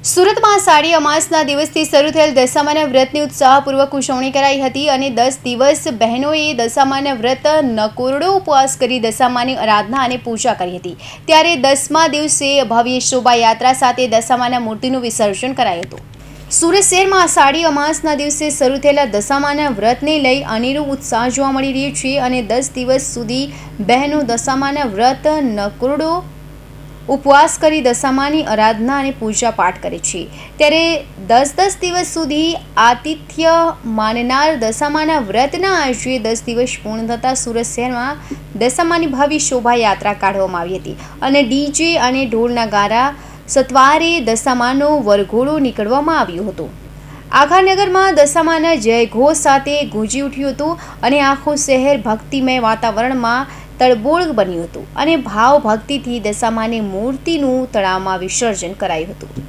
સુરતમાં આષાઢી અમાસના દિવસથી શરૂ થયેલ દશામાના વ્રતની ઉત્સાહપૂર્વક ઉજવણી કરાઈ હતી અને 10 દિવસ બહેનોએ દશામાના વ્રત નકોરડો ઉપવાસ કરી દશામાની આરાધના અને પૂજા કરી હતી। ત્યારે 10મા દિવસે ભવ્ય શોભાયાત્રા સાથે દશામાના મૂર્તિનું વિસર્જન કરાયું હતું। સુરત શહેરમાં આષાઢી અમાસના દિવસે શરૂ થયેલા દશામાના વ્રતને લઈ અનેરો ઉત્સાહ જોવા મળી રહ્યો છે અને 10 દિવસ સુધી બહેનો દશામાના વ્રત નકોરડો ઉપવાસ કરી દશામાની આરાધના અને પૂજા પાઠ કરે છે। ત્યારે 10 દિવસ સુધી આતિથ્ય માનનાર દશામાના વ્રતના આજે 10 દિવસ પૂર્ણ થતાં સુરત શહેરમાં દશામાની ભવ્ય શોભાયાત્રા કાઢવામાં આવી હતી અને ડીજે અને ઢોલના ગારા સત્વારે દશામાનો વરઘોડો નીકળવામાં આવ્યો હતો। આખાનગરમાં દશામાના જયઘોષ સાથે ગૂંજી ઉઠ્યું હતું અને આખું શહેર ભક્તિમય વાતાવરણમાં તળબોળ બન્યું હતું અને ભાવ ભક્તિથી દશામાની મૂર્તિનું તળાવમાં વિસર્જન કરાયું હતું।